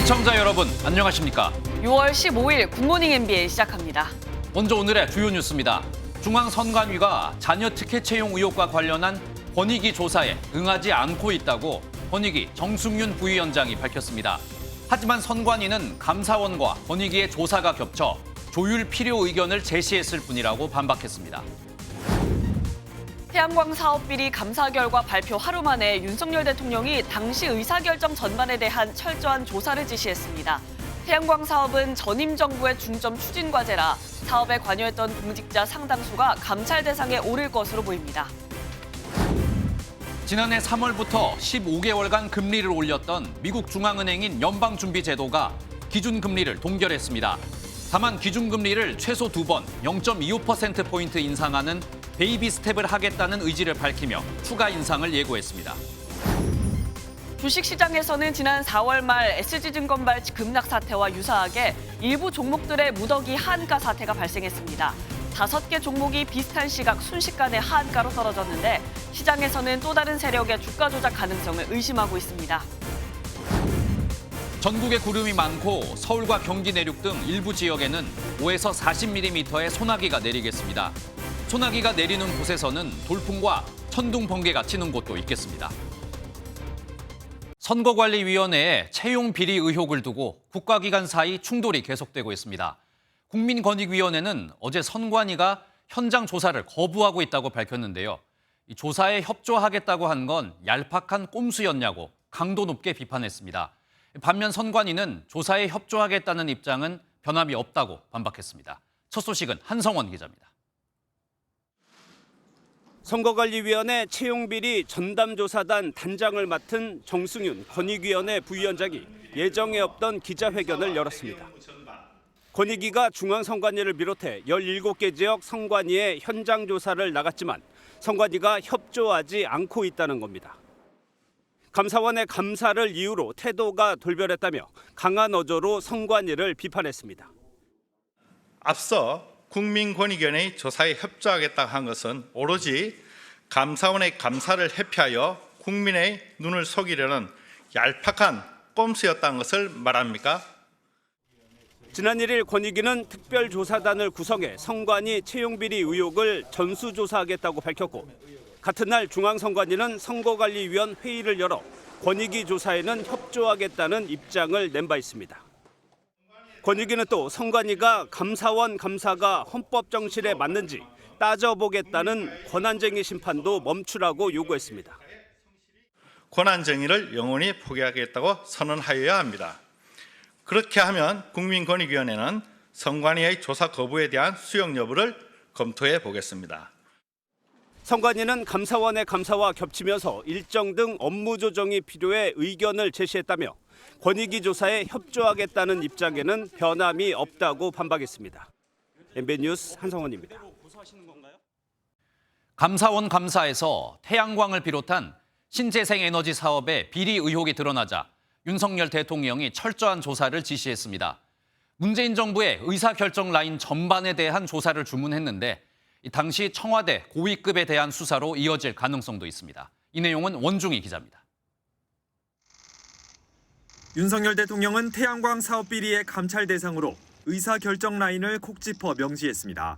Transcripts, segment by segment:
시청자 여러분, 안녕하십니까? 6월 15일 굿모닝 NBA 시작합니다. 먼저 오늘의 주요 뉴스입니다. 중앙선관위가 자녀 특혜 채용 의혹과 관련한 권익위 조사에 응하지 않고 있다고 권익위 정승윤 부위원장이 밝혔습니다. 하지만 선관위는 감사원과 권익위의 조사가 겹쳐 조율 필요 의견을 제시했을 뿐이라고 반박했습니다. 태양광 사업 비리 감사 결과 발표 하루 만에 윤석열 대통령이 당시 의사결정 전반에 대한 철저한 조사를 지시했습니다. 태양광 사업은 전임 정부의 중점 추진 과제라 사업에 관여했던 공직자 상당수가 감찰 대상에 오를 것으로 보입니다. 지난해 3월부터 15개월간 금리를 올렸던 미국 중앙은행인 연방준비제도가 기준금리를 동결했습니다. 다만 기준금리를 최소 2번 0.25%포인트 인상하는 베이비 스텝을 하겠다는 의지를 밝히며 추가 인상을 예고했습니다. 주식시장에서는 지난 4월 말 SG증권발 급락 사태와 유사하게 일부 종목들의 무더기 하한가 사태가 발생했습니다. 5개 종목이 비슷한 시각 순식간에 하한가로 떨어졌는데 시장에서는 또 다른 세력의 주가 조작 가능성을 의심하고 있습니다. 전국에 구름이 많고 서울과 경기 내륙 등 일부 지역에는 5에서 40mm의 소나기가 내리겠습니다. 소나기가 내리는 곳에서는 돌풍과 천둥 번개가 치는 곳도 있겠습니다. 선거관리위원회에 채용 비리 의혹을 두고 국가기관 사이 충돌이 계속되고 있습니다. 국민권익위원회는 어제 선관위가 현장 조사를 거부하고 있다고 밝혔는데요. 이 조사에 협조하겠다고 한 건 얄팍한 꼼수였냐고 강도 높게 비판했습니다. 반면 선관위는 조사에 협조하겠다는 입장은 변함이 없다고 반박했습니다. 첫 소식은 한성원 기자입니다. 선거관리위원회 채용비리 전담조사단 단장을 맡은 정승윤 권익위원회 부위원장이 예정에 없던 기자회견을 열었습니다. 권익위가 중앙선관위를 비롯해 17개 지역 선관위에 현장 조사를 나갔지만 선관위가 협조하지 않고 있다는 겁니다. 감사원의 감사를 이유로 태도가 돌변했다며 강한 어조로 선관위를 비판했습니다. 앞서 국민권익위원회의 조사에 협조하겠다고 한 것은 오로지 감사원의 감사를 회피하여 국민의 눈을 속이려는 얄팍한 꼼수였다는 것을 말합니까? 지난 1일 권익위는 특별조사단을 구성해 선관위 채용비리 의혹을 전수조사하겠다고 밝혔고 같은 날 중앙선관위는 선거관리위원 회의를 열어 권익위 조사에는 협조하겠다는 입장을 낸 바 있습니다. 권익위는 또 선관위가 감사원 감사가 헌법 정신에 맞는지 따져보겠다는 권한쟁의 심판도 멈추라고 요구했습니다. 권한정의를 영원히 포기하겠다고 선언하여야 합니다. 그렇게 하면 국민권익위원회는 선관위의 조사 거부에 대한 수용 여부를 검토해 보겠습니다. 선관위는 감사원의 감사와 겹치면서 일정 등 업무 조정이 필요해 의견을 제시했다며 권익위 조사에 협조하겠다는 입장에는 변함이 없다고 반박했습니다. MBN 뉴스 한성원입니다. 감사원 감사에서 태양광을 비롯한 신재생 에너지 사업의 비리 의혹이 드러나자 윤석열 대통령이 철저한 조사를 지시했습니다. 문재인 정부의 의사결정 라인 전반에 대한 조사를 주문했는데 당시 청와대 고위급에 대한 수사로 이어질 가능성도 있습니다. 이 내용은 원중희 기자입니다. 윤석열 대통령은 태양광 사업 비리의 감찰 대상으로 의사결정 라인을 콕 짚어 명시했습니다.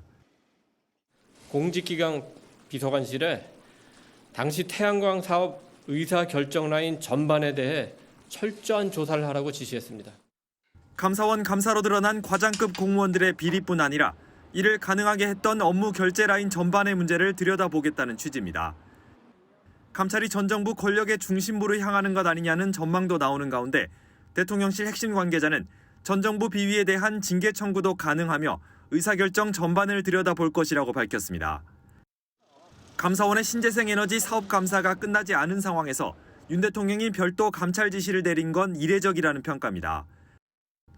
공직기강 비서관실에 당시 태양광 사업 의사결정 라인 전반에 대해 철저한 조사를 하라고 지시했습니다. 감사원 감사로 드러난 과장급 공무원들의 비리뿐 아니라 이를 가능하게 했던 업무 결제 라인 전반의 문제를 들여다보겠다는 취지입니다. 감찰이 전 정부 권력의 중심부로 향하는 것 아니냐는 전망도 나오는 가운데 대통령실 핵심 관계자는 전 정부 비위에 대한 징계 청구도 가능하며 의사결정 전반을 들여다볼 것이라고 밝혔습니다. 감사원의 신재생 에너지 사업 감사가 끝나지 않은 상황에서 윤 대통령이 별도 감찰 지시를 내린 건 이례적이라는 평가입니다.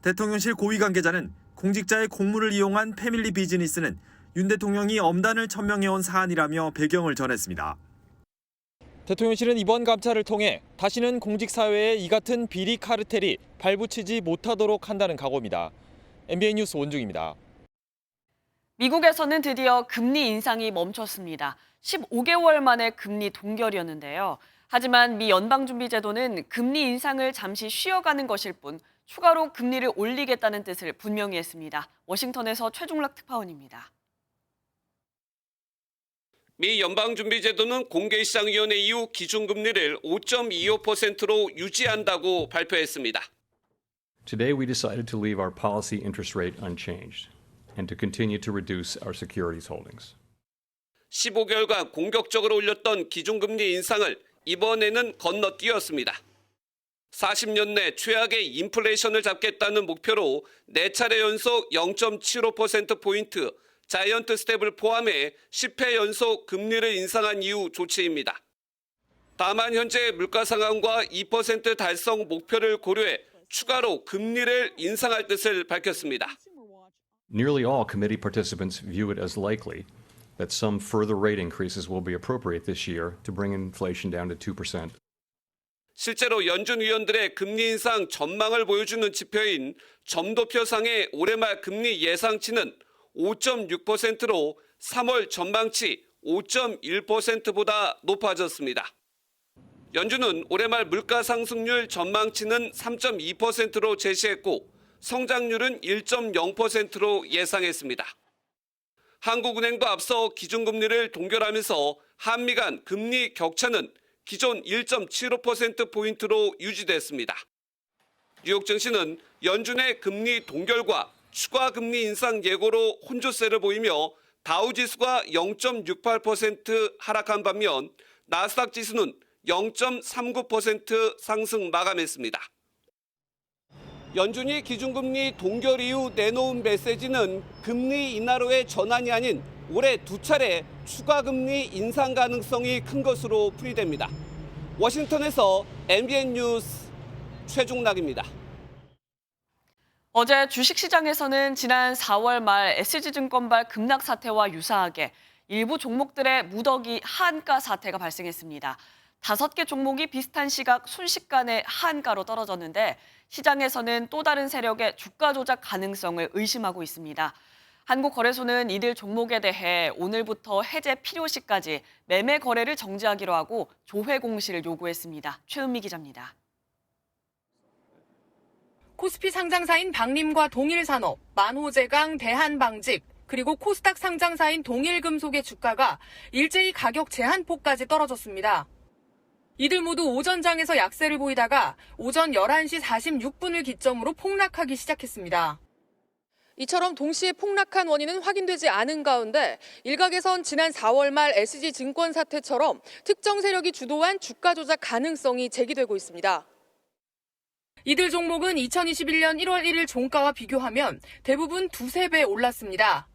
대통령실 고위 관계자는 공직자의 공무를 이용한 패밀리 비즈니스는 윤 대통령이 엄단을 천명해온 사안이라며 배경을 전했습니다. 대통령실은 이번 감찰을 통해 다시는 공직사회에 이 같은 비리 카르텔이 발붙이지 못하도록 한다는 각오입니다. MBN 뉴스 원중입니다. 미국에서는 드디어 금리 인상이 멈췄습니다. 15개월 만에 금리 동결이었는데요. 하지만 미 연방준비제도는 금리 인상을 잠시 쉬어가는 것일 뿐 추가로 금리를 올리겠다는 뜻을 분명히 했습니다. 워싱턴에서 최중락 특파원입니다. 미 연방준비제도는 공개시장위원회 이후 기준금리를 5.25%로 유지한다고 발표했습니다. Today we decided to leave our policy interest rate unchanged and to continue to reduce our securities holdings. 15개월간 공격적으로 올렸던 기준금리 인상을 이번에는 건너뛰었습니다. 40년 내 최악의 인플레이션을 잡겠다는 목표로 4차례 연속 0.75%포인트 자이언트 스텝을 포함해 10회 연속 금리를 인상한 이후 조치입니다. 다만 현재 물가 상황과 2% 달성 목표를 고려해 추가로 금리를 인상할 뜻을 밝혔습니다. Nearly all committee participants view it as likely that some further rate increases will be appropriate this year to bring inflation down to 2%. 실제로 연준 위원들의 금리 인상 전망을 보여주는 지표인 점도표상의 올해 말 금리 예상치는 5.6%로 3월 전망치 5.1%보다 높아졌습니다. 연준은 올해 말 물가 상승률 전망치는 3.2%로 제시했고 성장률은 1.0%로 예상했습니다. 한국은행도 앞서 기준금리를 동결하면서 한미 간 금리 격차는 기존 1.75%포인트로 유지됐습니다. 뉴욕 증시는 연준의 금리 동결과 추가 금리 인상 예고로 혼조세를 보이며 다우지수가 0.68% 하락한 반면 나스닥 지수는 0.39% 상승 마감했습니다. 연준이 기준금리 동결 이후 내놓은 메시지는 금리 인하로의 전환이 아닌 올해 2차례 추가 금리 인상 가능성이 큰 것으로 풀이됩니다. 워싱턴에서 MBN 뉴스 최중락입니다. 어제 주식시장에서는 지난 4월 말 SG증권발 급락 사태와 유사하게 일부 종목들의 무더기 하한가 사태가 발생했습니다. 5개 종목이 비슷한 시각 순식간에 하한가로 떨어졌는데 시장에서는 또 다른 세력의 주가 조작 가능성을 의심하고 있습니다. 한국거래소는 이들 종목에 대해 오늘부터 해제 필요시까지 매매 거래를 정지하기로 하고 조회 공시를 요구했습니다. 최은미 기자입니다. 코스피 상장사인 박림과 동일산업, 만호제강, 대한방직, 그리고 코스닥 상장사인 동일금속의 주가가 일제히 가격 제한폭까지 떨어졌습니다. 이들 모두 오전장에서 약세를 보이다가 오전 11시 46분을 기점으로 폭락하기 시작했습니다. 이처럼 동시에 폭락한 원인은 확인되지 않은 가운데 일각에선 지난 4월 말 SG증권 사태처럼 특정 세력이 주도한 주가 조작 가능성이 제기되고 있습니다. 이들 종목은 2021년 1월 1일 종가와 비교하면 대부분 2~3배 올랐습니다.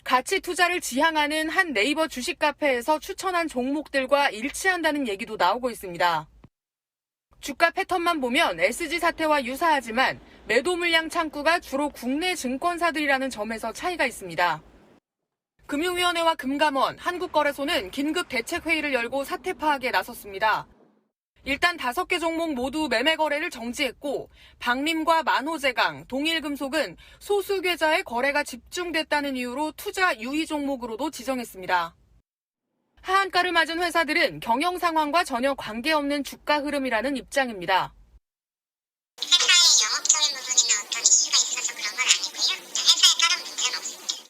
가치 투자를 지향하는 한 네이버 주식 카페에서 추천한 종목들과 일치한다는 얘기도 나오고 있습니다. 주가 패턴만 보면 SG 사태와 유사하지만 매도 물량 창구가 주로 국내 증권사들이라는 점에서 차이가 있습니다. 금융위원회와 금감원, 한국거래소는 긴급 대책회의를 열고 사태 파악에 나섰습니다. 일단 5개 종목 모두 매매 거래를 정지했고 박림과 만호제강, 동일금속은 소수 계좌의 거래가 집중됐다는 이유로 투자 유의 종목으로도 지정했습니다. 하한가를 맞은 회사들은 경영 상황과 전혀 관계없는 주가 흐름이라는 입장입니다. 회사의 영업적인 부분이나 어떤 이슈가 있어서 그런 건 아니고요. 회사에 따른 문제는 없습니다.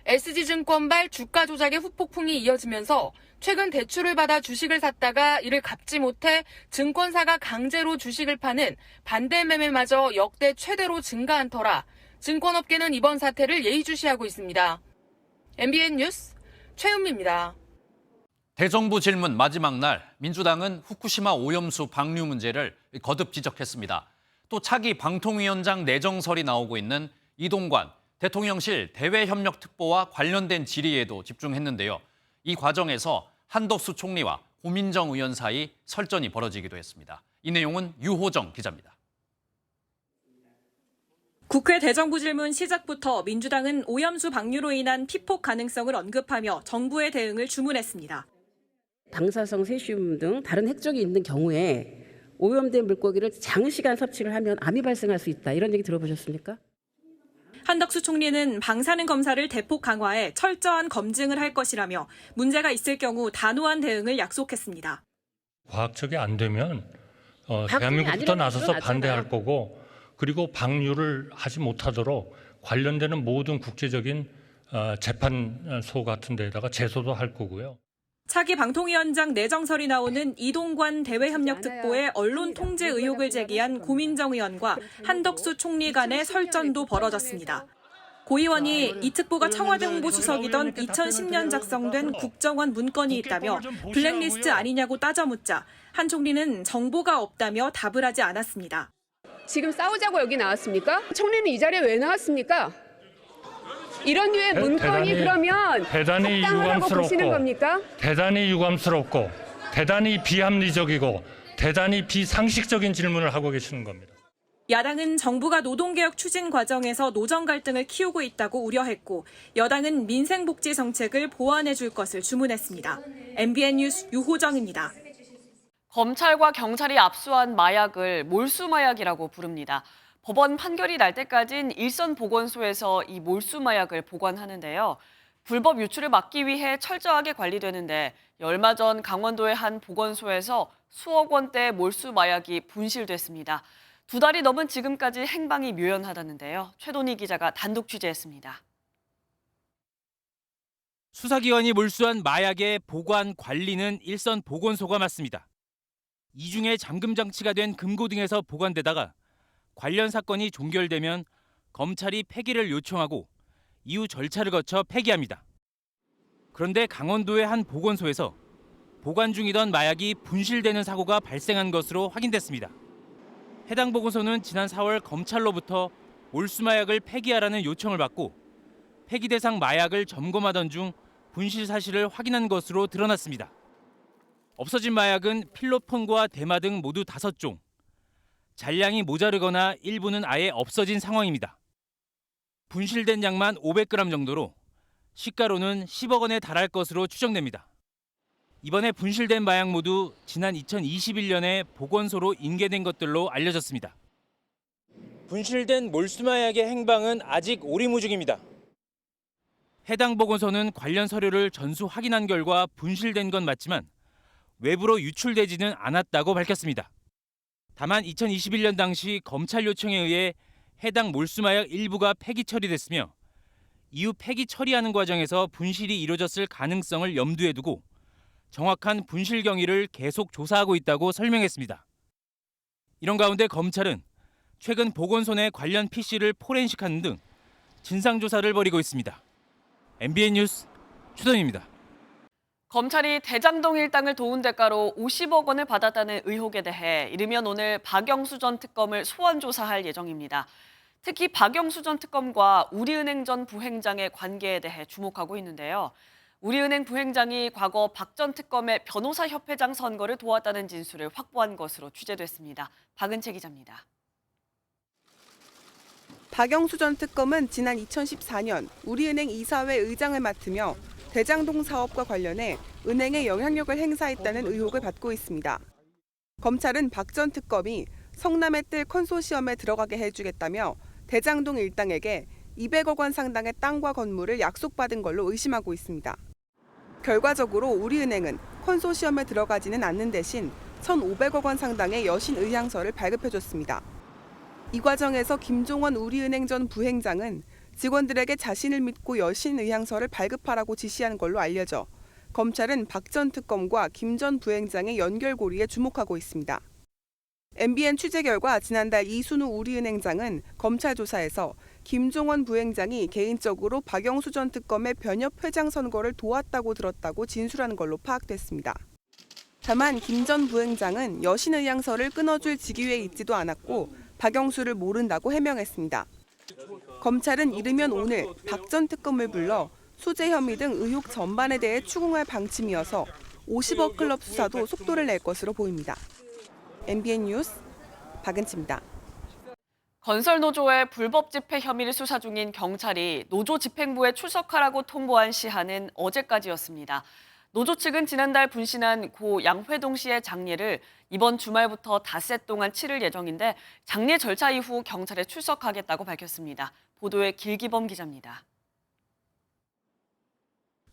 SG증권발 주가 조작의 후폭풍이 이어지면서 최근 대출을 받아 주식을 샀다가 이를 갚지 못해 증권사가 강제로 주식을 파는 반대 매매마저 역대 최대로 증가한 터라 증권업계는 이번 사태를 예의주시하고 있습니다. MBN 뉴스 최은미입니다. 대정부 질문 마지막 날 민주당은 후쿠시마 오염수 방류 문제를 거듭 지적했습니다. 또 차기 방통위원장 내정설이 나오고 있는 이동관 대통령실 대외협력특보와 관련된 질의에도 집중했는데요. 이 과정에서 한덕수 총리와 고민정 의원 사이 설전이 벌어지기도 했습니다. 이 내용은 유호정 기자입니다. 국회 대정부 질문 시작부터 민주당은 오염수 방류로 인한 피폭 가능성을 언급하며 정부의 대응을 주문했습니다. 방사성 세슘 등 다른 핵적이 있는 경우에 오염된 물고기를 장시간 섭취를 하면 암이 발생할 수 있다. 이런 얘기 들어보셨습니까? 한덕수 총리는 방사능 검사를 대폭 강화해 철저한 검증을 할 것이라며 문제가 있을 경우 단호한 대응을 약속했습니다. 과학적이 안 되면 대한민국부터 나서서 반대할 거고, 그리고 방류를 하지 못하도록 관련되는 모든 국제적인 재판소 같은 데다가 제소도 할 거고요. 차기 방통위원장 내정설이 나오는 이동관 대외협력특보의 언론 통제 의혹을 제기한 고민정 의원과 한덕수 총리 간의 설전도 벌어졌습니다. 고 의원이 이 특보가 청와대 홍보수석이던 2010년 작성된 국정원 문건이 있다며 블랙리스트 아니냐고 따져묻자 한 총리는 정보가 없다며 답을 하지 않았습니다. 지금 싸우자고 여기 나왔습니까? 총리는 이 자리에 왜 나왔습니까? 이런 류의 문건이 그러면 적당하다고 보시는 겁니까? 대단히 유감스럽고 대단히 비합리적이고 대단히 비상식적인 질문을 하고 계시는 겁니다. 야당은 정부가 노동개혁 추진 과정에서 노정 갈등을 키우고 있다고 우려했고 여당은 민생복지 정책을 보완해 줄 것을 주문했습니다. MBN 뉴스 유호정입니다. 검찰과 경찰이 압수한 마약을 몰수 마약이라고 부릅니다. 법원 판결이 날 때까진 일선 보건소에서 이 몰수 마약을 보관하는데요. 불법 유출을 막기 위해 철저하게 관리되는데 얼마 전 강원도의 한 보건소에서 수억 원대의 몰수 마약이 분실됐습니다. 2달이 넘은 지금까지 행방이 묘연하다는데요. 최돈희 기자가 단독 취재했습니다. 수사기관이 몰수한 마약의 보관 관리는 일선 보건소가 맡습니다. 이중에 잠금 장치가 된 금고 등에서 보관되다가 관련 사건이 종결되면 검찰이 폐기를 요청하고 이후 절차를 거쳐 폐기합니다. 그런데 강원도의 한 보건소에서 보관 중이던 마약이 분실되는 사고가 발생한 것으로 확인됐습니다. 해당 보건소는 지난 4월 검찰로부터 몰수 마약을 폐기하라는 요청을 받고 폐기 대상 마약을 점검하던 중 분실 사실을 확인한 것으로 드러났습니다. 없어진 마약은 필로폰과 대마 등 모두 5종. 잔량이 모자르거나 일부는 아예 없어진 상황입니다. 분실된 양만 500g 정도로 시가로는 10억 원에 달할 것으로 추정됩니다. 이번에 분실된 마약 모두 지난 2021년에 보건소로 인계된 것들로 알려졌습니다. 분실된 몰수 마약의 행방은 아직 오리무중입니다. 해당 보건소는 관련 서류를 전수 확인한 결과 분실된 건 맞지만 외부로 유출되지는 않았다고 밝혔습니다. 다만 2021년 당시 검찰 요청에 의해 해당 몰수 마약 일부가 폐기 처리됐으며 이후 폐기 처리하는 과정에서 분실이 이루어졌을 가능성을 염두에 두고 정확한 분실 경위를 계속 조사하고 있다고 설명했습니다. 이런 가운데 검찰은 최근 보건소 내 관련 PC를 포렌식하는 등 진상조사를 벌이고 있습니다. MBN 뉴스 추동입니다. 검찰이 대장동 일당을 도운 대가로 50억 원을 받았다는 의혹에 대해 이르면 오늘 박영수 전 특검을 소환 조사할 예정입니다. 특히 박영수 전 특검과 우리은행 전 부행장의 관계에 대해 주목하고 있는데요. 우리은행 부행장이 과거 박 전 특검의 변호사협회장 선거를 도왔다는 진술을 확보한 것으로 취재됐습니다. 박은채 기자입니다. 박영수 전 특검은 지난 2014년 우리은행 이사회 의장을 맡으며 대장동 사업과 관련해 은행에 영향력을 행사했다는 의혹을 받고 있습니다. 검찰은 박 전 특검이 성남의 뜰 컨소시엄에 들어가게 해주겠다며 대장동 일당에게 200억 원 상당의 땅과 건물을 약속받은 걸로 의심하고 있습니다. 결과적으로 우리은행은 컨소시엄에 들어가지는 않는 대신 1,500억 원 상당의 여신 의향서를 발급해줬습니다. 이 과정에서 김종원 우리은행 전 부행장은 직원들에게 자신을 믿고 여신 의향서를 발급하라고 지시한 걸로 알려져 검찰은 박 전 특검과 김 전 부행장의 연결고리에 주목하고 있습니다. MBN 취재 결과 지난달 이순우 우리은행장은 검찰 조사에서 김종원 부행장이 개인적으로 박영수 전 특검의 변협 회장 선거를 도왔다고 들었다고 진술한 걸로 파악됐습니다. 다만 김 전 부행장은 여신 의향서를 끊어줄 직위에 있지도 않았고 박영수를 모른다고 해명했습니다. 검찰은 이르면 오늘 박 전 특검을 불러 수재 혐의 등 의혹 전반에 대해 추궁할 방침이어서 50억 클럽 수사도 속도를 낼 것으로 보입니다. MBN 뉴스 박은치입니다. 건설노조의 불법 집회 혐의를 수사 중인 경찰이 노조 집행부에 출석하라고 통보한 시한은 어제까지였습니다. 노조 측은 지난달 분신한 고 양회동 씨의 장례를 이번 주말부터 닷새 동안 치를 예정인데 장례 절차 이후 경찰에 출석하겠다고 밝혔습니다. 보도에 길기범 기자입니다.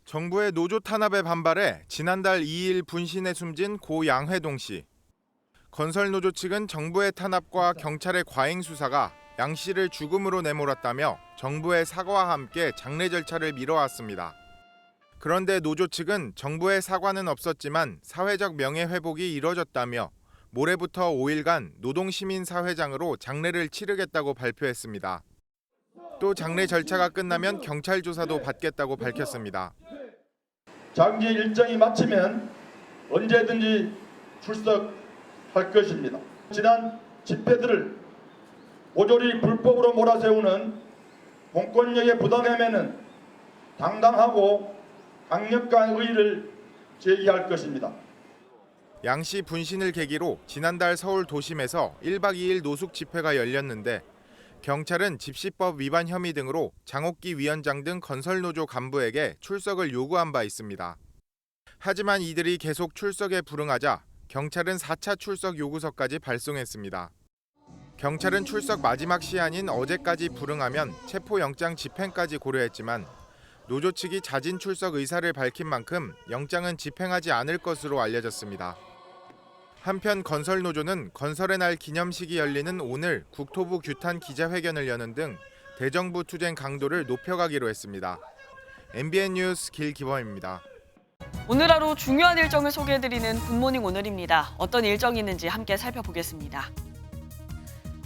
정부의 노조 탄압에 반발해 지난달 2일 분신에 숨진 고 양회동 씨. 건설노조 측은 정부의 탄압과 경찰의 과잉 수사가 양 씨를 죽음으로 내몰았다며 정부의 사과와 함께 장례 절차를 미뤄왔습니다. 그런데 노조 측은 정부의 사과는 없었지만 사회적 명예회복이 이뤄졌다며 모레부터 5일간 노동시민사회장으로 장례를 치르겠다고 발표했습니다. 또 장례 절차가 끝나면 경찰 조사도 받겠다고 밝혔습니다. 장례 일정이 마치면 언제든지 출석할 것입니다. 지난 집회들을 모조리 불법으로 몰아세우는 공권력의 부당함에는 당당하고 강력한 의의를 제기할 것입니다. 양 씨 분신을 계기로 지난달 서울 도심에서 1박 2일 노숙 집회가 열렸는데 경찰은 집시법 위반 혐의 등으로 장옥기 위원장 등 건설노조 간부에게 출석을 요구한 바 있습니다. 하지만 이들이 계속 출석에 불응하자 경찰은 4차 출석 요구서까지 발송했습니다. 경찰은 출석 마지막 시한인 어제까지 불응하면 체포영장 집행까지 고려했지만 노조 측이 자진 출석 의사를 밝힌 만큼 영장은 집행하지 않을 것으로 알려졌습니다. 한편 건설노조는 건설의 날 기념식이 열리는 오늘 국토부 규탄 기자회견을 여는 등 대정부 투쟁 강도를 높여가기로 했습니다. MBN 뉴스 길기범입니다. 오늘 하루 중요한 일정을 소개해드리는 굿모닝 오늘입니다. 어떤 일정이 있는지 함께 살펴보겠습니다.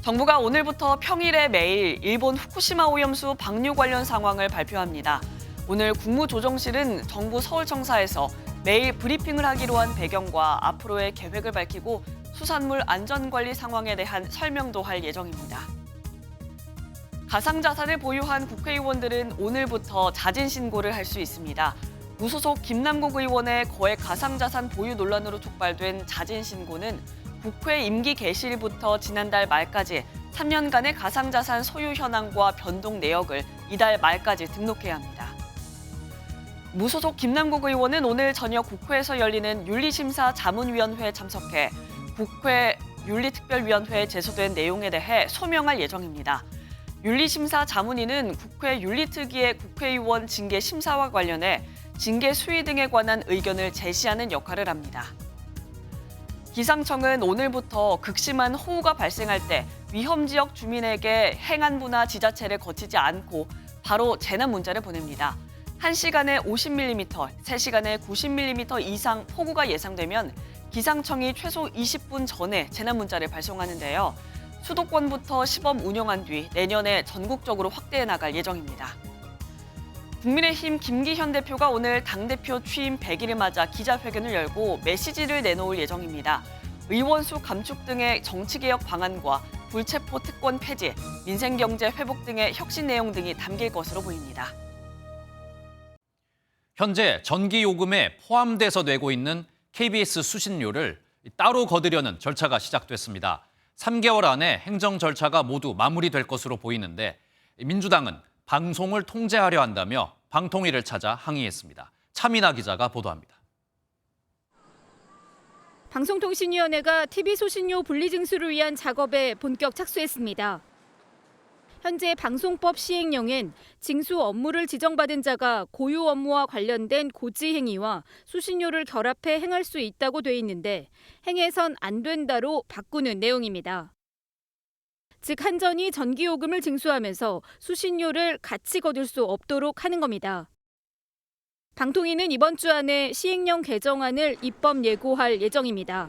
정부가 오늘부터 평일에 매일 일본 후쿠시마 오염수 방류 관련 상황을 발표합니다. 오늘 국무조정실은 정부 서울청사에서 매일 브리핑을 하기로 한 배경과 앞으로의 계획을 밝히고 수산물 안전관리 상황에 대한 설명도 할 예정입니다. 가상자산을 보유한 국회의원들은 오늘부터 자진신고를 할 수 있습니다. 무소속 김남국 의원의 거액 가상자산 보유 논란으로 촉발된 자진신고는 국회 임기 개시일부터 지난달 말까지 3년간의 가상자산 소유 현황과 변동 내역을 이달 말까지 등록해야 합니다. 무소속 김남국 의원은 오늘 저녁 국회에서 열리는 윤리심사 자문위원회에 참석해 국회 윤리특별위원회에 제소된 내용에 대해 소명할 예정입니다. 윤리심사 자문위는 국회 윤리특위의 국회의원 징계 심사와 관련해 징계 수위 등에 관한 의견을 제시하는 역할을 합니다. 기상청은 오늘부터 극심한 호우가 발생할 때 위험지역 주민에게 행안부나 지자체를 거치지 않고 바로 재난 문자를 보냅니다. 1시간에 50mm, 3시간에 90mm 이상 폭우가 예상되면 기상청이 최소 20분 전에 재난 문자를 발송하는데요. 수도권부터 시범 운영한 뒤 내년에 전국적으로 확대해 나갈 예정입니다. 국민의힘 김기현 대표가 오늘 당대표 취임 100일을 맞아 기자회견을 열고 메시지를 내놓을 예정입니다. 의원 수 감축 등의 정치개혁 방안과 불체포 특권 폐지, 민생경제 회복 등의 혁신 내용 등이 담길 것으로 보입니다. 현재 전기요금에 포함돼서 내고 있는 KBS 수신료를 따로 거두려는 절차가 시작됐습니다. 3개월 안에 행정 절차가 모두 마무리될 것으로 보이는데 민주당은 방송을 통제하려 한다며 방통위를 찾아 항의했습니다. 차민아 기자가 보도합니다. 방송통신위원회가 TV 소신료 분리징수를 위한 작업에 본격 착수했습니다. 현재 방송법 시행령엔 징수 업무를 지정받은 자가 고유 업무와 관련된 고지 행위와 수신료를 결합해 행할 수 있다고 돼 있는데 행해선 안 된다로 바꾸는 내용입니다. 즉 한전이 전기요금을 징수하면서 수신료를 같이 거둘 수 없도록 하는 겁니다. 방통위는 이번 주 안에 시행령 개정안을 입법 예고할 예정입니다.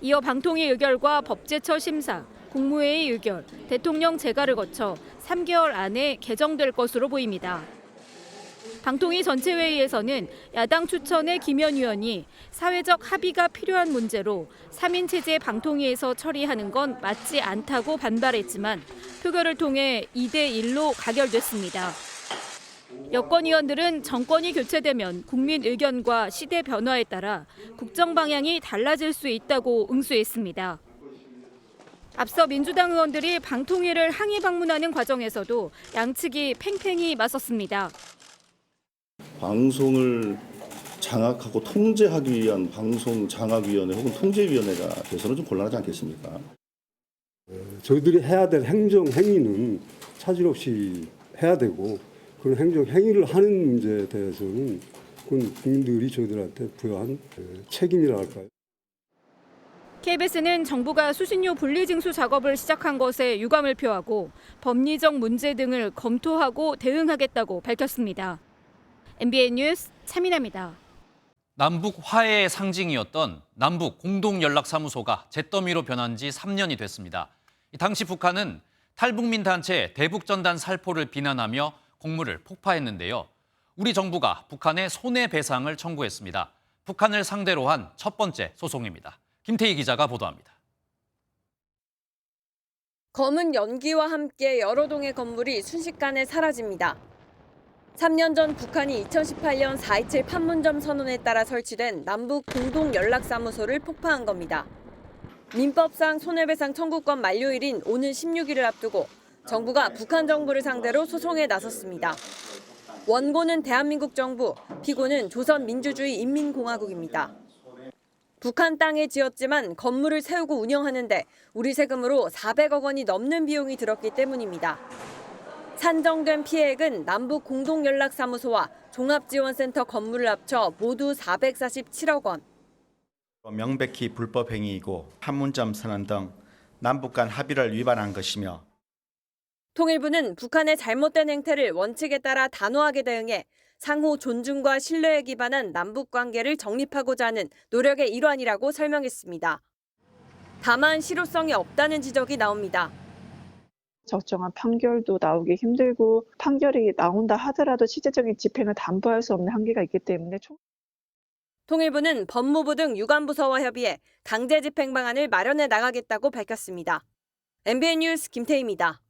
이어 방통위 의결과 법제처 심사, 국무회의 의결, 대통령 재가를 거쳐 3개월 안에 개정될 것으로 보입니다. 방통위 전체회의에서는 야당 추천의 김현 의원이 사회적 합의가 필요한 문제로 3인 체제 방통위에서 처리하는 건 맞지 않다고 반발했지만 표결을 통해 2대1로 가결됐습니다. 여권 의원들은 정권이 교체되면 국민 의견과 시대 변화에 따라 국정 방향이 달라질 수 있다고 응수했습니다. 앞서 민주당 의원들이 방통위를 항의 방문하는 과정에서도 양측이 팽팽히 맞섰습니다. 방송을 장악하고 통제하기 위한 방송장악위원회 혹은 통제위원회가 돼서는 좀 곤란하지 않겠습니까? 저희들이 해야 될 행정 행위는 차질 없이 해야 되고 그런 행정 행위를 하는 문제에 대해서는 그건 국민들이 저희들한테 부여한 책임이라 할까요? KBS는 정부가 수신료 분리징수 작업을 시작한 것에 유감을 표하고 법리적 문제 등을 검토하고 대응하겠다고 밝혔습니다. MBN 뉴스 차민아입니다. 남북 화해의 상징이었던 남북 공동연락사무소가 잿더미로 변한 지 3년이 됐습니다. 당시 북한은 탈북민 단체 대북전단 살포를 비난하며 공무를 폭파했는데요. 우리 정부가 북한에 손해배상을 청구했습니다. 북한을 상대로 한 첫 번째 소송입니다. 김태희 기자가 보도합니다. 검은 연기와 함께 여러 동의 건물이 순식간에 사라집니다. 3년 전 북한이 2018년 4.27 판문점 선언에 따라 설치된 남북 공동연락사무소를 폭파한 겁니다. 민법상 손해배상 청구권 만료일인 오는 16일을 앞두고 정부가 북한 정부를 상대로 소송에 나섰습니다. 원고는 대한민국 정부, 피고는 조선민주주의 인민공화국입니다. 북한 땅에 지었지만 건물을 세우고 운영하는데 우리 세금으로 400억 원이 넘는 비용이 들었기 때문입니다. 산정된 피해액은 남북 공동연락사무소와 종합지원센터 건물을 합쳐 모두 447억 원. 명백히 불법 행위이고 판문점 선언 등 남북 간 합의를 위반한 것이며 통일부는 북한의 잘못된 행태를 원칙에 따라 단호하게 대응해 상호 존중과 신뢰에 기반한 남북 관계를 정립하고자 하는 노력의 일환이라고 설명했습니다. 다만 실효성이 없다는 지적이 나옵니다. 적정한 판결도 나오기 힘들고 판결이 나온다 하더라도 실제적인 집행을 담보할 수 없는 한계가 있기 때문에 통일부는 법무부 등 유관부서와 협의해 강제 집행 방안을 마련해 나가겠다고 밝혔습니다. MBN 뉴스 김태희입니다.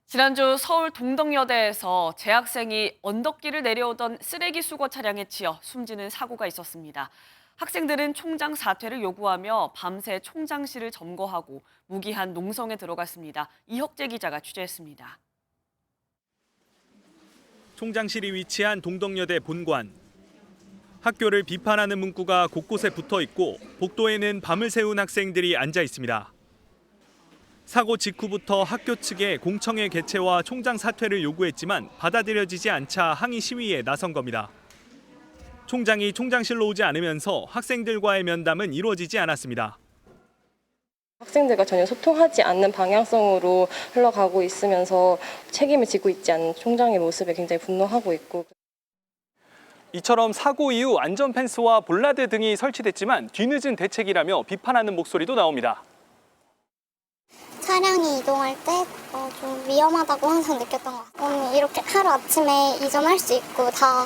지난주 서울 동덕여대에서 재학생이 언덕길을 내려오던 쓰레기 수거 차량에 치여 숨지는 사고가 있었습니다. 학생들은 총장 사퇴를 요구하며 밤새 총장실을 점거하고 무기한 농성에 들어갔습니다. 이혁재 기자가 취재했습니다. 총장실이 위치한 동덕여대 본관. 학교를 비판하는 문구가 곳곳에 붙어 있고 복도에는 밤을 새운 학생들이 앉아 있습니다. 사고 직후부터 학교 측에 공청회 개최와 총장 사퇴를 요구했지만 받아들여지지 않자 항의 시위에 나선 겁니다. 총장이 총장실로 오지 않으면서 학생들과의 면담은 이루어지지 않았습니다. 학생들과 전혀 소통하지 않는 방향성으로 흘러가고 있으면서 책임을 지고 있지 않은 총장의 모습에 굉장히 분노하고 있고. 이처럼 사고 이후 안전 펜스와 볼라드 등이 설치됐지만 뒤늦은 대책이라며 비판하는 목소리도 나옵니다. 차량이 이동할 때 좀 위험하다고 항상 느꼈던 것 같아요. 이렇게 하루아침에 이전할 수 있고 다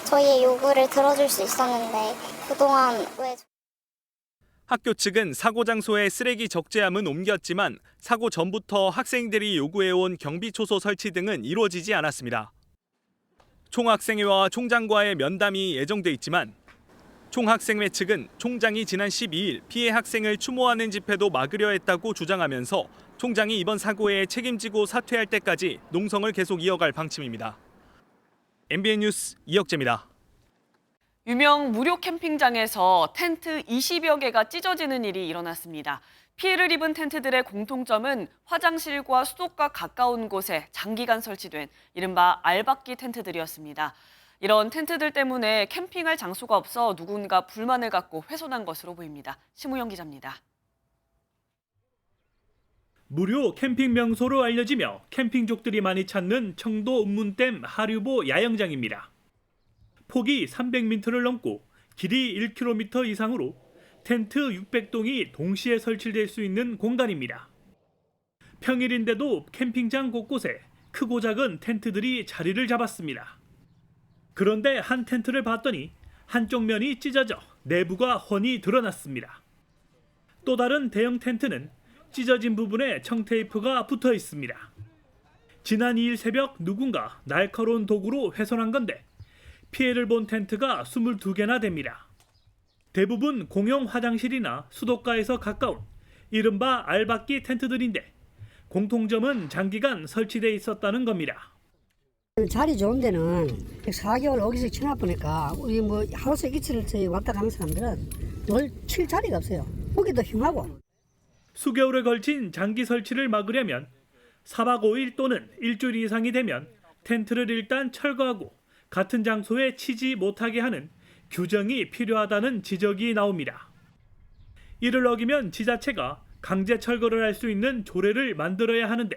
저희의 요구를 들어줄 수 있었는데 그동안 왜... 학교 측은 사고 장소에 쓰레기 적재함은 옮겼지만 사고 전부터 학생들이 요구해온 경비초소 설치 등은 이루어지지 않았습니다. 총학생회와 총장과의 면담이 예정돼 있지만 총학생회 측은 총장이 지난 12일 피해 학생을 추모하는 집회도 막으려 했다고 주장하면서 총장이 이번 사고에 책임지고 사퇴할 때까지 농성을 계속 이어갈 방침입니다. MBN 뉴스 이혁재입니다. 유명 무료 캠핑장에서 텐트 20여 개가 찢어지는 일이 일어났습니다. 피해를 입은 텐트들의 공통점은 화장실과 수도가 가까운 곳에 장기간 설치된 이른바 알박기 텐트들이었습니다. 이런 텐트들 때문에 캠핑할 장소가 없어 누군가 불만을 갖고 훼손한 것으로 보입니다. 심우영 기자입니다. 무료 캠핑 명소로 알려지며 캠핑족들이 많이 찾는 청도 운문댐 하류보 야영장입니다. 폭이 300m를 넘고 길이 1km 이상으로 텐트 600동이 동시에 설치될 수 있는 공간입니다. 평일인데도 캠핑장 곳곳에 크고 작은 텐트들이 자리를 잡았습니다. 그런데 한 텐트를 봤더니 한쪽 면이 찢어져 내부가 훤히 드러났습니다. 또 다른 대형 텐트는 찢어진 부분에 청테이프가 붙어 있습니다. 지난 2일 새벽 누군가 날카로운 도구로 훼손한 건데 피해를 본 텐트가 22개나 됩니다. 대부분 공용 화장실이나 수도가에서 가까운 이른바 알박기 텐트들인데 공통점은 장기간 설치돼 있었다는 겁니다. 자리 좋은 데는 4개월 5개씩 쳐놔보니까 우리 하루세 이틀을 저희 왔다 가는 사람들은 칠 자리가 없어요. 보기도 흉하고. 수개월에 걸친 장기 설치를 막으려면 4박 5일 또는 일주일 이상이 되면 텐트를 일단 철거하고 같은 장소에 치지 못하게 하는 규정이 필요하다는 지적이 나옵니다. 이를 어기면 지자체가 강제 철거를 할 수 있는 조례를 만들어야 하는데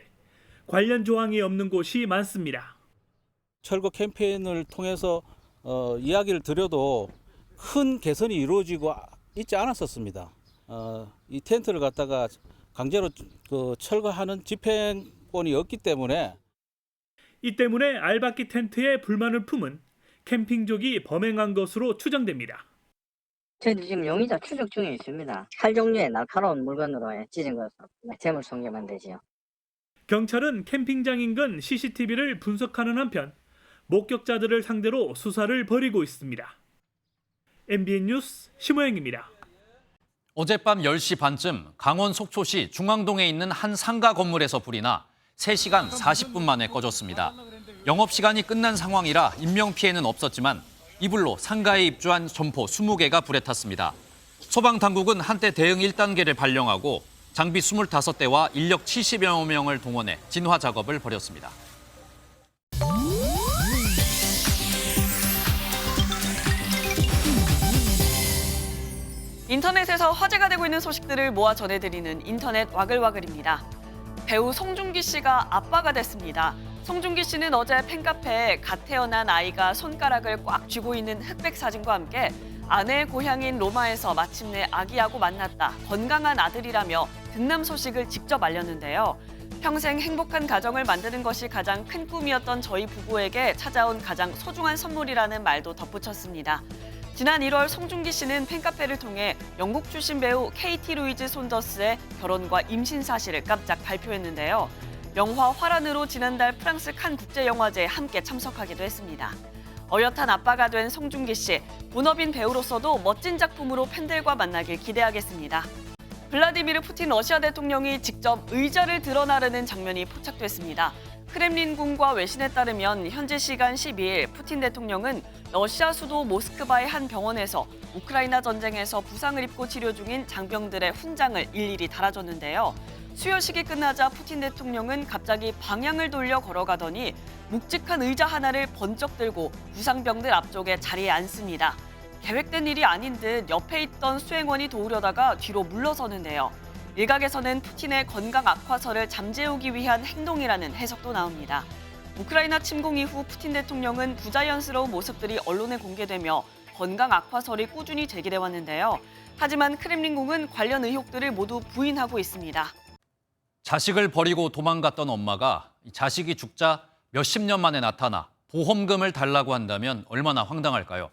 관련 조항이 없는 곳이 많습니다. 철거 캠페인을 통해서 이야기를 드려도 큰 개선이 이루어지고 있지 않았었습니다. 이 텐트를 갖다가 강제로 철거하는 집행권이 없기 때문에 이 때문에 알박기 텐트에 불만을 품은 캠핑족이 범행한 것으로 추정됩니다. 저희도 지금 용의자 추적 중에 있습니다. 칼 종류의 날카로운 물건으로 찢은 것으로 재물 손괴만 되지요. 경찰은 캠핑장 인근 CCTV를 분석하는 한편 목격자들을 상대로 수사를 벌이고 있습니다. MBN 뉴스 심호영입니다. 어젯밤 10시 반쯤 강원 속초시 중앙동에 있는 한 상가 건물에서 불이 나 3시간 40분 만에 꺼졌습니다. 영업시간이 끝난 상황이라 인명피해는 없었지만 이 불로 상가에 입주한 점포 20개가 불에 탔습니다. 소방당국은 한때 대응 1단계를 발령하고 장비 25대와 인력 70여 명을 동원해 진화 작업을 벌였습니다. 인터넷에서 화제가 되고 있는 소식들을 모아 전해드리는 인터넷 와글와글입니다. 배우 송중기 씨가 아빠가 됐습니다. 송중기 씨는 어제 팬카페에 갓 태어난 아이가 손가락을 꽉 쥐고 있는 흑백 사진과 함께 아내의 고향인 로마에서 마침내 아기하고 만났다. 건강한 아들이라며 등남 소식을 직접 알렸는데요. 평생 행복한 가정을 만드는 것이 가장 큰 꿈이었던 저희 부부에게 찾아온 가장 소중한 선물이라는 말도 덧붙였습니다. 지난 1월 송중기 씨는 팬카페를 통해 영국 출신 배우 케이티 루이즈 손더스의 결혼과 임신 사실을 깜짝 발표했는데요. 영화 화란으로 지난달 프랑스 칸 국제영화제에 함께 참석하기도 했습니다. 어엿한 아빠가 된 송중기 씨, 본업인 배우로서도 멋진 작품으로 팬들과 만나길 기대하겠습니다. 블라디미르 푸틴 러시아 대통령이 직접 의자를 들어 나르는 장면이 포착됐습니다. 크렘린궁과 외신에 따르면 현지 시간 12일 푸틴 대통령은 러시아 수도 모스크바의 한 병원에서 우크라이나 전쟁에서 부상을 입고 치료 중인 장병들의 훈장을 일일이 달아줬는데요. 수여식이 끝나자 푸틴 대통령은 갑자기 방향을 돌려 걸어가더니 묵직한 의자 하나를 번쩍 들고 부상병들 앞쪽에 자리에 앉습니다. 계획된 일이 아닌 듯 옆에 있던 수행원이 도우려다가 뒤로 물러서는데요. 일각에서는 푸틴의 건강 악화설을 잠재우기 위한 행동이라는 해석도 나옵니다. 우크라이나 침공 이후 푸틴 대통령은 부자연스러운 모습들이 언론에 공개되며 건강 악화설이 꾸준히 제기돼 왔는데요. 하지만 크렘린궁은 관련 의혹들을 모두 부인하고 있습니다. 자식을 버리고 도망갔던 엄마가 자식이 죽자 몇십 년 만에 나타나 보험금을 달라고 한다면 얼마나 황당할까요?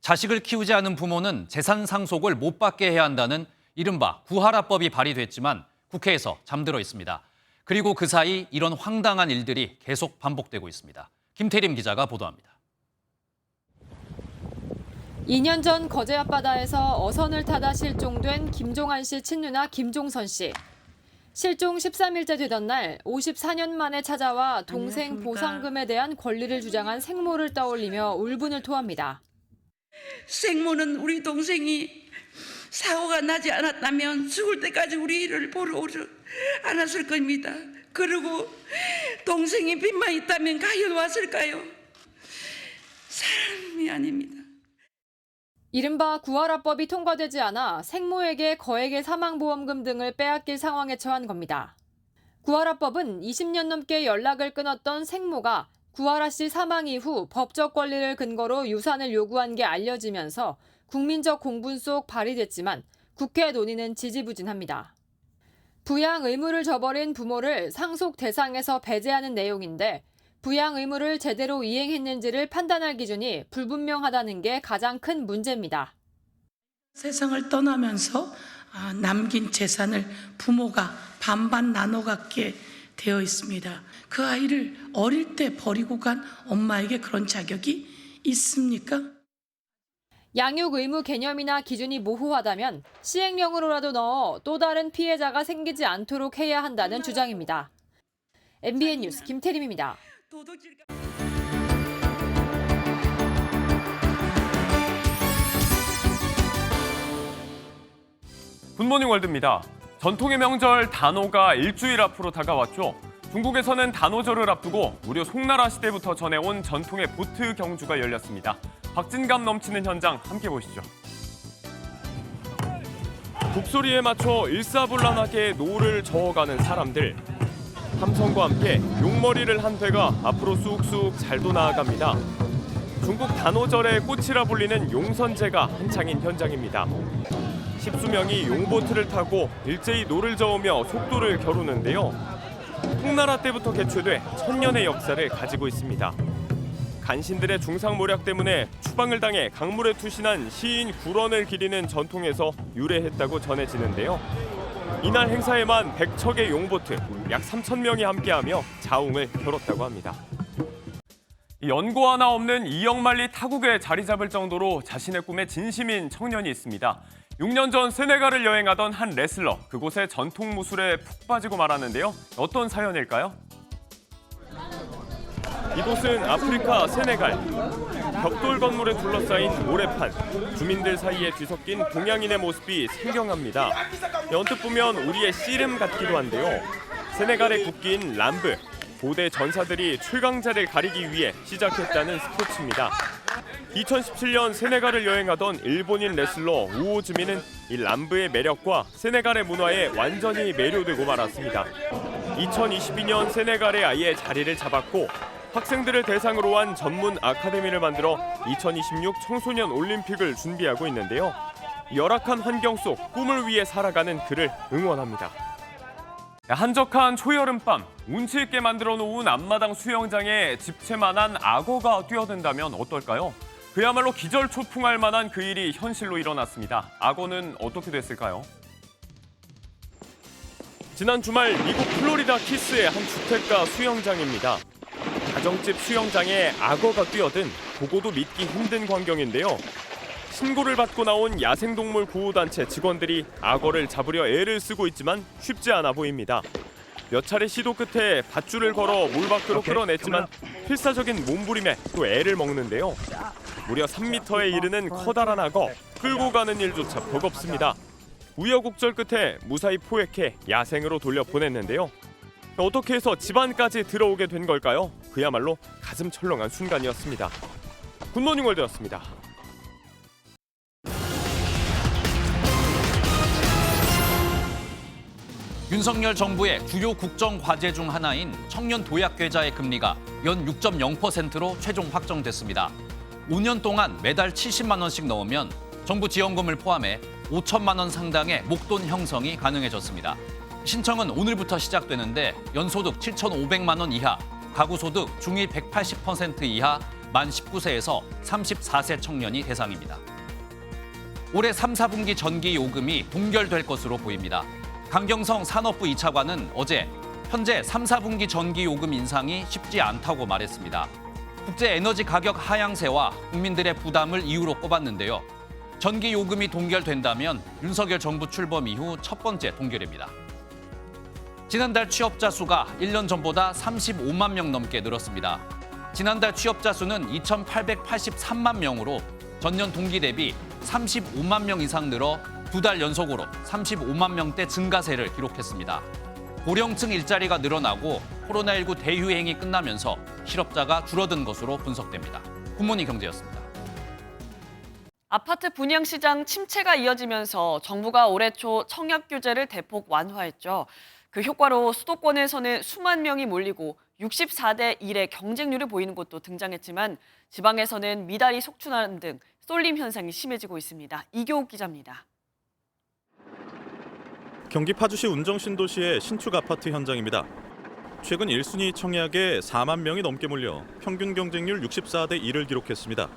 자식을 키우지 않은 부모는 재산 상속을 못 받게 해야 한다는 이른바 구하라법이 발의됐지만 국회에서 잠들어 있습니다. 그리고 그 사이 이런 황당한 일들이 계속 반복되고 있습니다. 김태림 기자가 보도합니다. 2년 전 거제 앞바다에서 어선을 타다 실종된 김종한 씨 친누나 김종선 씨. 실종 13일째 되던 날 54년 만에 찾아와 동생 안녕하십니까. 보상금에 대한 권리를 주장한 생모를 떠올리며 울분을 토합니다. 생모는 우리 동생이 사고가 나지 않았다면 죽을 때까지 우리를 보러 오지 않았을 겁니다. 그리고 동생이 빚만 있다면 가여왔을까요? 사람이 아닙니다. 이른바 구하라법이 통과되지 않아 생모에게 거액의 사망보험금 등을 빼앗길 상황에 처한 겁니다. 구하라법은 20년 넘게 연락을 끊었던 생모가 구하라 씨 사망 이후 법적 권리를 근거로 유산을 요구한 게 알려지면서 국민적 공분 속 발의됐지만 국회 논의는 지지부진합니다. 부양 의무를 저버린 부모를 상속 대상에서 배제하는 내용인데 부양 의무를 제대로 이행했는지를 판단할 기준이 불분명하다는 게 가장 큰 문제입니다. 세상을 떠나면서 남긴 재산을 부모가 반반 나눠 갖게 되어 있습니다. 그 아이를 어릴 때 버리고 간 엄마에게 그런 자격이 있습니까? 양육 의무 개념이나 기준이 모호하다면 시행령으로라도 넣어 또 다른 피해자가 생기지 않도록 해야 한다는 주장입니다. MBN 뉴스 김태림입니다. 굿모닝 월드입니다. 전통의 명절 단오가 일주일 앞으로 다가왔죠. 중국에서는 단오절을 앞두고 무려 송나라 시대부터 전해온 전통의 보트 경주가 열렸습니다. 박진감 넘치는 현장 함께 보시죠. 북소리에 맞춰 일사불란하게 노를 저어가는 사람들. 함성과 함께 용머리를 한 배가 앞으로 쑥쑥 잘도 나아갑니다. 중국 단오절의 꽃이라 불리는 용선제가 한창인 현장입니다. 십수명이 용보트를 타고 일제히 노를 저으며 속도를 겨루는데요. 통나라 때부터 개최돼 천년의 역사를 가지고 있습니다. 간신들의 중상모략 때문에 추방을 당해 강물에 투신한 시인 굴원을 기리는 전통에서 유래했다고 전해지는데요. 이날 행사에만 100척의 용보트, 약 3,000명이 함께하며 자웅을 겨뤘다고 합니다. 연고 하나 없는 이영만리 타국에 자리 잡을 정도로 자신의 꿈에 진심인 청년이 있습니다. 6년 전 세네갈을 여행하던 한 레슬러, 그곳의 전통 무술에 푹 빠지고 말았는데요. 어떤 사연일까요? 이곳은 아프리카 세네갈. 벽돌 건물에 둘러싸인 모래판, 주민들 사이에 뒤섞인 동양인의 모습이 생경합니다. 언뜻 보면 우리의 씨름 같기도 한데요. 세네갈의 국기인 람브, 고대 전사들이 출강자를 가리기 위해 시작했다는 스포츠입니다. 2017년 세네갈을 여행하던 일본인 레슬러 우오즈미는 이 람브의 매력과 세네갈의 문화에 완전히 매료되고 말았습니다. 2022년 세네갈에 아예 자리를 잡았고 학생들을 대상으로 한 전문 아카데미를 만들어 2026 청소년 올림픽을 준비하고 있는데요. 열악한 환경 속 꿈을 위해 살아가는 그를 응원합니다. 한적한 초여름밤, 운치 있게 만들어 놓은 앞마당 수영장에 집채만한 악어가 뛰어든다면 어떨까요? 그야말로 기절초풍할 만한 그 일이 현실로 일어났습니다. 악어는 어떻게 됐을까요? 지난 주말 미국 플로리다 키스의 한 주택가 수영장입니다. 가정집 수영장에 악어가 뛰어든 보고도 믿기 힘든 광경인데요. 신고를 받고 나온 야생동물 구호단체 직원들이 악어를 잡으려 애를 쓰고 있지만 쉽지 않아 보입니다. 몇 차례 시도 끝에 밧줄을 걸어 물 밖으로 끌어냈지만 필사적인 몸부림에 또 애를 먹는데요. 무려 3m에 이르는 커다란 악어, 끌고 가는 일조차 버겁습니다. 우여곡절 끝에 무사히 포획해 야생으로 돌려보냈는데요. 어떻게 해서 집안까지 들어오게 된 걸까요? 그야말로 가슴 철렁한 순간이었습니다. 굿모닝 월드였습니다. 윤석열 정부의 주요 국정 과제 중 하나인 청년 도약 계좌의 금리가 연 6.0%로 최종 확정됐습니다. 5년 동안 매달 70만 원씩 넣으면 정부 지원금을 포함해 5천만 원 상당의 목돈 형성이 가능해졌습니다. 신청은 오늘부터 시작되는데 연소득 7,500만 원 이하, 가구소득 중위 180% 이하 만 19세에서 34세 청년이 대상입니다. 올해 3, 4분기 전기 요금이 동결될 것으로 보입니다. 강경성 산업부 2차관은 어제 현재 3, 4분기 전기 요금 인상이 쉽지 않다고 말했습니다. 국제 에너지 가격 하향세와 국민들의 부담을 이유로 꼽았는데요. 전기 요금이 동결된다면 윤석열 정부 출범 이후 첫 번째 동결입니다. 지난달 취업자 수가 1년 전보다 35만 명 넘게 늘었습니다. 지난달 취업자 수는 2,883만 명으로 전년 동기 대비 35만 명 이상 늘어 두 달 연속으로 35만 명대 증가세를 기록했습니다. 고령층 일자리가 늘어나고 코로나19 대유행이 끝나면서 실업자가 줄어든 것으로 분석됩니다. 굿모닝 경제였습니다. 아파트 분양시장 침체가 이어지면서 정부가 올해 초 청약 규제를 대폭 완화했죠. 그 효과로 수도권에서는 수만 명이 몰리고 64대 1의 경쟁률을 보이는 곳도 등장했지만 지방에서는 미달이 속출하는 등 쏠림 현상이 심해지고 있습니다. 이교욱 기자입니다. 경기 파주시 운정신도시의 신축 아파트 현장입니다. 최근 1순위 청약에 4만 명이 넘게 몰려 평균 경쟁률 64대 1을 기록했습니다.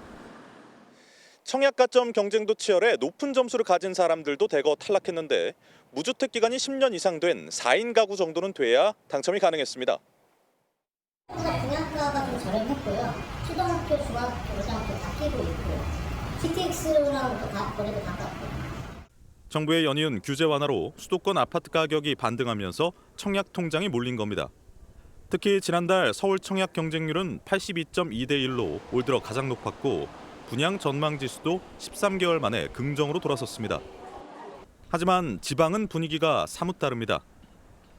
청약 가점 경쟁도 치열해 높은 점수를 가진 사람들도 대거 탈락했는데 무주택 기간이 10년 이상 된 4인 가구 정도는 돼야 당첨이 가능했습니다. 분양가가 좀 저렴했고요. 초등학교, 중학교, 고등학교 다 끼고 있고 GTX랑 거리도 가깝고. 정부의 연이은 규제 완화로 수도권 아파트 가격이 반등하면서 청약 통장이 몰린 겁니다. 특히 지난달 서울 청약 경쟁률은 82.2대 1로 올 들어 가장 높았고 분양 전망 지수도 13개월 만에 긍정으로 돌아섰습니다. 하지만 지방은 분위기가 사뭇 다릅니다.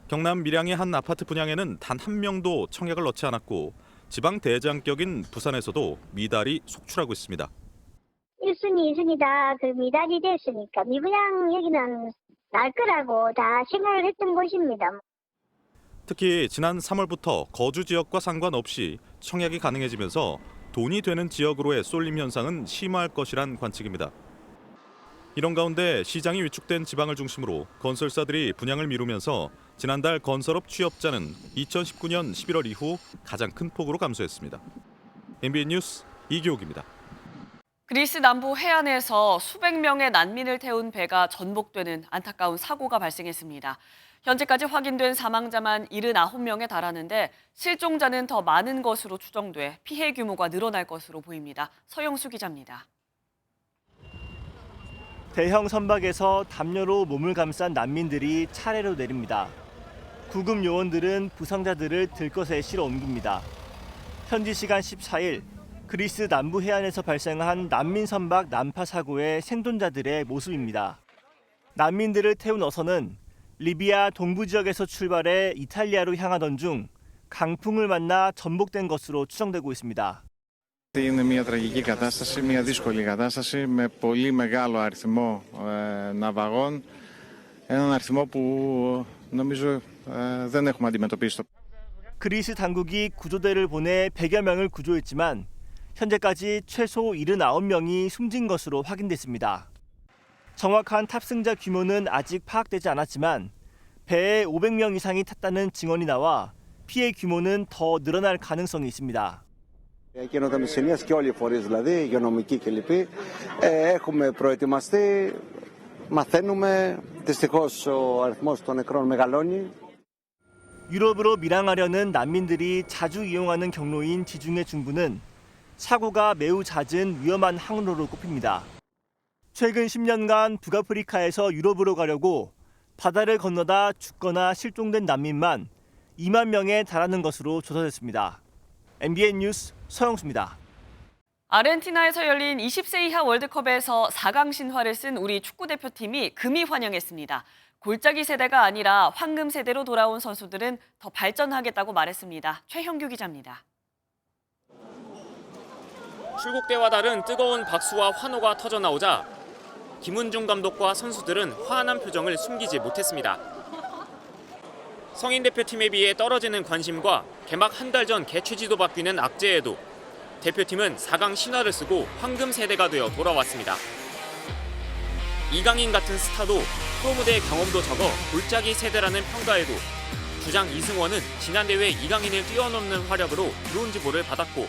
경남 밀양의 한 아파트 분양에는 단 한 명도 청약을 넣지 않았고 지방 대장격인 부산에서도 미달이 속출하고 있습니다. 1순위, 2순위 다 그 미달이 됐으니까 미분양 여기는 날 거라고 다 생각을 했던 곳입니다. 특히 지난 3월부터 거주 지역과 상관없이 청약이 가능해지면서 돈이 되는 지역으로의 쏠림 현상은 심화할 것이란 관측입니다. 이런 가운데 시장이 위축된 지방을 중심으로 건설사들이 분양을 미루면서 지난달 건설업 취업자는 2019년 11월 이후 가장 큰 폭으로 감소했습니다. MBN 뉴스 이기옥입니다. 그리스 남부 해안에서 수백 명의 난민을 태운 배가 전복되는 안타까운 사고가 발생했습니다. 현재까지 확인된 사망자만 79명에 달하는데 실종자는 더 많은 것으로 추정돼 피해 규모가 늘어날 것으로 보입니다. 서영수 기자입니다. 대형 선박에서 담요로 몸을 감싼 난민들이 차례로 내립니다. 구급 요원들은 부상자들을 들것에 실어 옮깁니다. 현지 시간 14일 그리스 남부 해안에서 발생한 난민 선박 난파 사고의 생존자들의 모습입니다. 난민들을 태운 어선은 리비아 동부 지역에서 출발해 이탈리아로 향하던 중 강풍을 만나 전복된 것으로 추정되고 있습니다. Είναι μια τραγική κατάσταση, μια δύσκολη κατάσταση με πολύ μεγάλο αριθμό ναυαγών, έναν αριθμό που νομίζω δεν έχουμε αντιμετωπίσει. 그리스 당국이 구조대를 보내 100여 명을 구조했지만 현재까지 최소 79명이 숨진 것으로 확인됐습니다. 정확한 탑승자 규모는 아직 파악되지 않았지만 배에 500명 이상이 탔다는 증언이 나와 피해 규모는 더 늘어날 가능성이 있습니다. Γίνονται μεσηνίες και όλοι οι φορείς, δηλαδή υγειονομικοί κλπ. Έχουμε προετοιμαστεί, μαθαίνουμε, δυστυχώς ο αριθμός των νεκρών μεγαλώνει. 유럽으로 밀항하려는 난민들이 자주 이용하는 경로인 지중해 중부는 사고가 매우 잦은 위험한 항로로 꼽힙니다. 최근 10년간 북아프리카에서 유럽으로 가려고 바다를 건너다 죽거나 실종된 난민만 2만 명에 달하는 것으로 조사됐습니다. MBN 뉴스 서영수입니다. 아르헨티나에서 열린 20세 이하 월드컵에서 4강 신화를 쓴 우리 축구대표팀이 금이 환영했습니다. 골짜기 세대가 아니라 황금 세대로 돌아온 선수들은 더 발전하겠다고 말했습니다. 최형규 기자입니다. 출국 때와 다른 뜨거운 박수와 환호가 터져나오자 김은중 감독과 선수들은 화난 표정을 숨기지 못했습니다. 성인 대표팀에 비해 떨어지는 관심과 개막 한 달 전 개최지도 바뀌는 악재에도 대표팀은 4강 신화를 쓰고 황금 세대가 되어 돌아왔습니다. 이강인 같은 스타도 프로무대의 경험도 적어 골짜기 세대라는 평가에도 주장 이승원은 지난 대회 이강인을 뛰어넘는 활약으로 브론즈볼을 받았고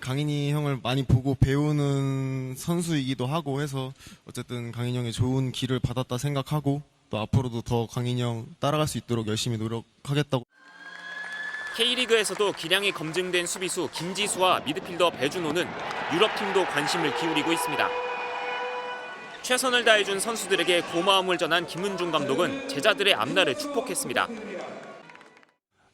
강인이 형을 많이 보고 배우는 선수이기도 하고 해서 어쨌든 강인이 형의 좋은 길을 받았다 생각하고 또 앞으로도 더 강인이 형 따라갈 수 있도록 열심히 노력하겠다고. K리그에서도 기량이 검증된 수비수 김지수와 미드필더 배준호는 유럽팀도 관심을 기울이고 있습니다. 최선을 다해준 선수들에게 고마움을 전한 김은중 감독은 제자들의 앞날을 축복했습니다.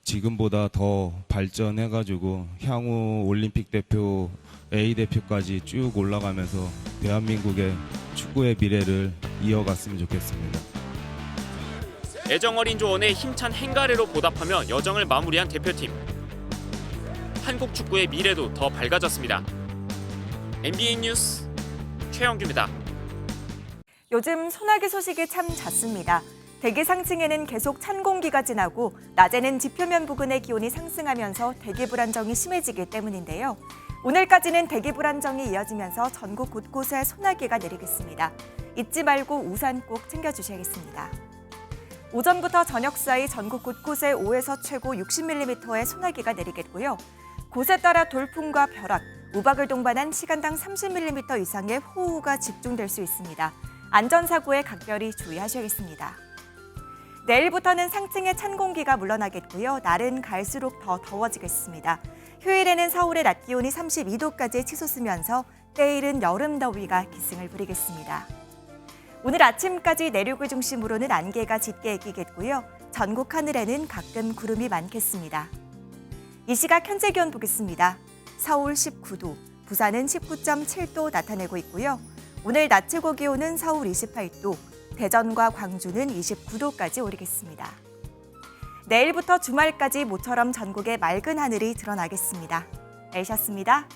지금보다 더 발전해가지고 향후 올림픽 대표, A 대표까지 쭉 올라가면서 대한민국의 축구의 미래를 이어갔으면 좋겠습니다. 애정어린 조언에 힘찬 행가래로 보답하며 여정을 마무리한 대표팀. 한국 축구의 미래도 더 밝아졌습니다. MBN 뉴스 최영규입니다. 요즘 소나기 소식이 참 잦습니다. 대기 상층에는 계속 찬 공기가 지나고 낮에는 지표면 부근의 기온이 상승하면서 대기 불안정이 심해지기 때문인데요. 오늘까지는 대기 불안정이 이어지면서 전국 곳곳에 소나기가 내리겠습니다. 잊지 말고 우산 꼭 챙겨주셔야겠습니다. 오전부터 저녁 사이 전국 곳곳에 5에서 최고 60mm의 소나기가 내리겠고요. 곳에 따라 돌풍과 벼락, 우박을 동반한 시간당 30mm 이상의 호우가 집중될 수 있습니다. 안전사고에 각별히 주의하셔야겠습니다. 내일부터는 상층의 찬 공기가 물러나겠고요. 날은 갈수록 더 더워지겠습니다. 휴일에는 서울의 낮 기온이 32도까지 치솟으면서 때이른 여름 더위가 기승을 부리겠습니다. 오늘 아침까지 내륙을 중심으로는 안개가 짙게 끼겠고요. 전국 하늘에는 가끔 구름이 많겠습니다. 이 시각 현재 기온 보겠습니다. 서울 19도, 부산은 19.7도 나타내고 있고요. 오늘 낮 최고 기온은 서울 28도, 대전과 광주는 29도까지 오르겠습니다. 내일부터 주말까지 모처럼 전국에 맑은 하늘이 드러나겠습니다. 날씨였습니다.